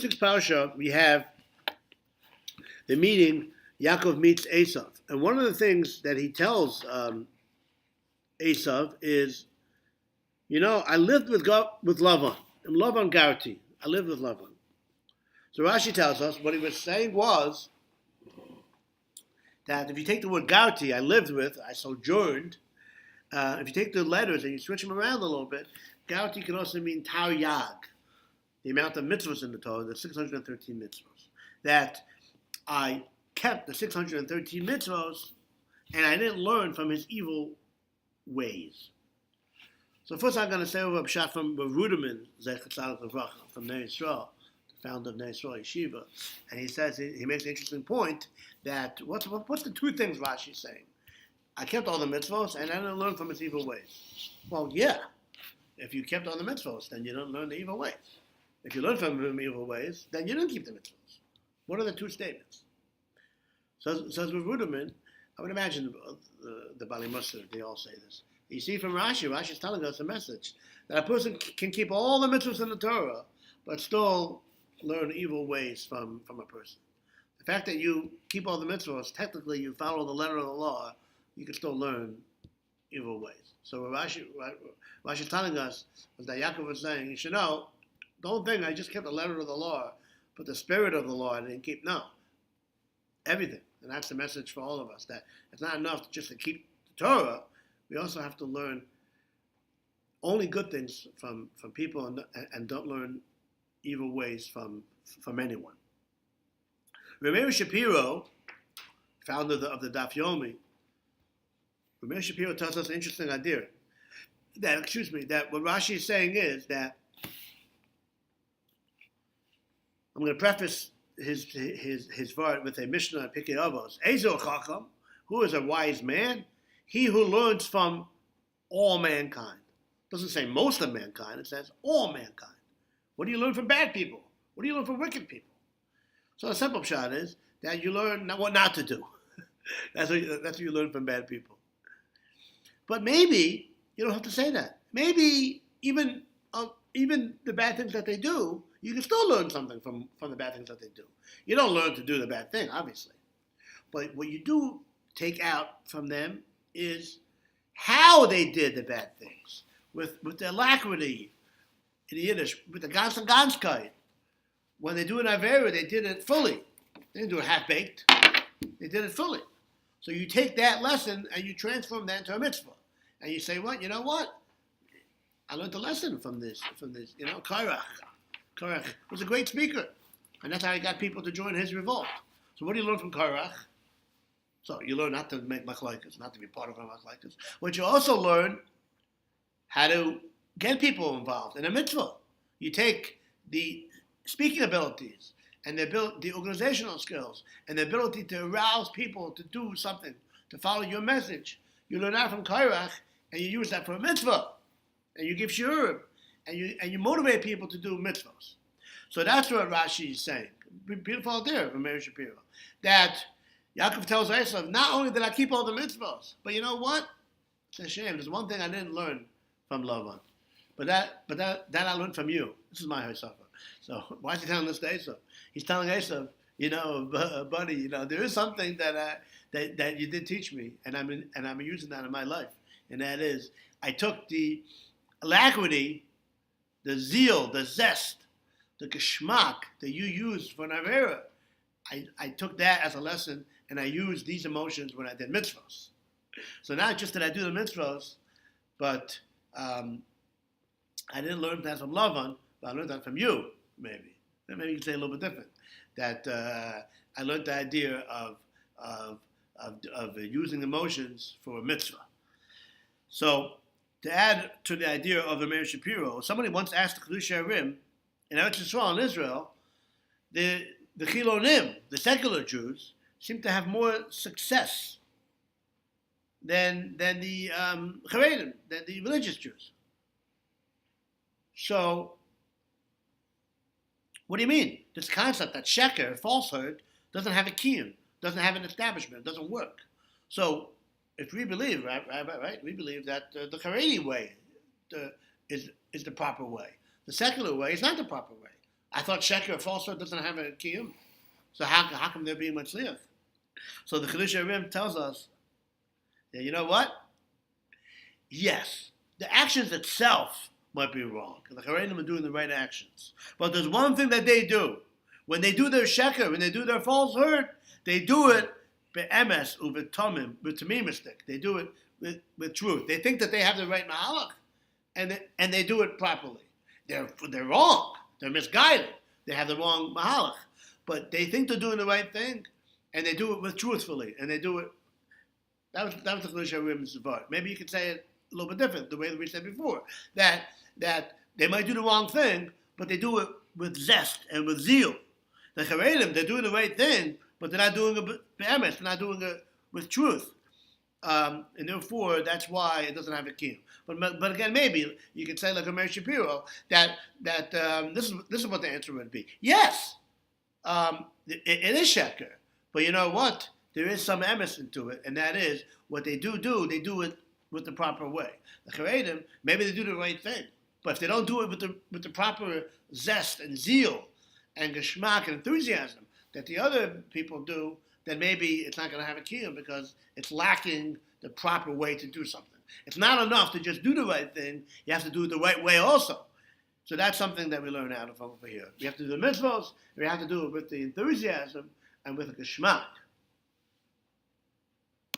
week's parsha, we have the meeting. Yaakov meets Esav, and one of the things that he tells Esav is, I lived with Lavan, and Lavan Garti. I lived with Lavan. So Rashi tells us what he was saying was that if you take the word Garti, I lived with, I sojourned. If you take the letters and you switch them around a little bit, Garti can also mean Taryag, the amount of mitzvahs in the Torah, the 613 mitzvahs. That I kept the 613 mitzvahs, and I didn't learn from his evil ways. So first I'm going to say over a shot from Ruderman, from Ner Yisrael, the founder of Ner Yisrael Yeshiva, and he says, he makes an interesting point that what's the two things Rashi's saying? I kept all the mitzvahs, and I didn't learn from his evil ways. Well, yeah, if you kept all the mitzvahs, then you don't learn the evil ways. If you learn from him evil ways, then you didn't keep the mitzvahs. What are the two statements? So with Ruderman, I would imagine the Bali Musar, they all say this. You see from Rashi's telling us a message that a person can keep all the mitzvahs in the Torah, but still learn evil ways from a person. The fact that you keep all the mitzvahs, technically you follow the letter of the law, you can still learn evil ways. So what Rashi's telling us was that Yaakov was saying, you should know, the whole thing, I just kept the letter of the law, but the spirit of the law I didn't keep. No. Everything. And that's the message for all of us, that it's not enough just to keep the Torah. We also have to learn only good things from people and don't learn evil ways from anyone. Rameir Shapiro, founder of the Daf Yomi, Rameir Shapiro tells us an interesting idea. That what Rashi is saying is that, I'm going to preface his vart with a Mishnah in Pikei Avos. Ezo Chacham, who is a wise man? He who learns from all mankind. It doesn't say most of mankind, it says all mankind. What do you learn from bad people? What do you learn from wicked people? So the simple shot is that you learn what not to do. That's what you learn from bad people. But maybe you don't have to say that. Maybe even the bad things that they do, you can still learn something from the bad things that they do. You don't learn to do the bad thing, obviously. But what you do take out from them is how they did the bad things. With the alacrity in Yiddish, with the ganzkeit. When they do an avera, they did it fully. They didn't do it half-baked. They did it fully. So you take that lesson and you transform that into a mitzvah. And you say, you know what? I learned a lesson from this. Korach was a great speaker. And that's how he got people to join his revolt. So what do you learn from Korach? So you learn not to make machlokes, not to be part of a machlokes. But you also learn how to get people involved in a mitzvah. You take the speaking abilities and the organizational skills and the ability to arouse people to do something, to follow your message. You learn that from Korach, and you use that for a mitzvah. And you give shiurim, and you motivate people to do mitzvahs. So that's what Rashi is saying. Beautiful idea from Rameir Shapiro. That Yaakov tells Esav, not only did I keep all the mitzvahs, but you know what? It's a shame. There's one thing I didn't learn from Lavan. But that I learned from you. This is my Hasafa. So why is he telling this to Esav? He's telling Esav, buddy, there is something that you did teach me, and I'm using that in my life. And that is, I took the alacrity, the zeal, the zest, the geschmack that you used for an avera. I took that as a lesson, and I used these emotions when I did mitzvahs. So not just did I do the mitzvahs, but I didn't learn that from Lavan, but I learned that from you, maybe. Maybe you can say a little bit different. That I learned the idea of using emotions for a mitzvah. So to add to the idea of the Rameir Shapiro, somebody once asked the Kedushei Harim in Eretz Yisrael, in Israel, the Chilonim, the secular Jews, seem to have more success than the Charedim, than the religious Jews. So, what do you mean? This concept that sheker, falsehood, doesn't have a kiyum, doesn't have an establishment, doesn't work. So, if we believe, right, we believe that the Haredi way is the proper way. The secular way is not the proper way. I thought sheker, falsehood, doesn't have a kiyum. So how come they're being matzliach? So the Chiddushei HaRim tells us that, you know what? Yes, the actions itself might be wrong. The Charenim are doing the right actions. But there's one thing that they do. When they do their sheker, when they do their falsehood, they do it be'emes u'v'tomim, v'tamimistic. They do it with truth. They think that they have the right mahalach, and they do it properly. They're wrong. They're misguided. They have the wrong mahalach. But they think they're doing the right thing, and they do it with truthfully, and they do it. That was the Chiddushei HaRim's vart. Maybe you could say it a little bit different, the way that we said before. That they might do the wrong thing, but they do it with zest and with zeal. The Charedim, they're doing the right thing, but they're not doing it be'emes. They're not doing it with truth. And therefore, that's why it doesn't have a kiyum. But again, maybe you could say, like Omer Shapiro, that this is what the answer would be. Yes, it is sheker, but you know what? There is some emes into it, and that is what they do they do it with the proper way. The Charedim, maybe they do the right thing, but if they don't do it with the proper zest and zeal and geschmack and enthusiasm that the other people do, then maybe it's not going to have a kiyum because it's lacking the proper way to do something. It's not enough to just do the right thing. You have to do it the right way also. So that's something that we learn out of over here. We have to do the mitzvahs. We have to do it with the enthusiasm and with the geschmack.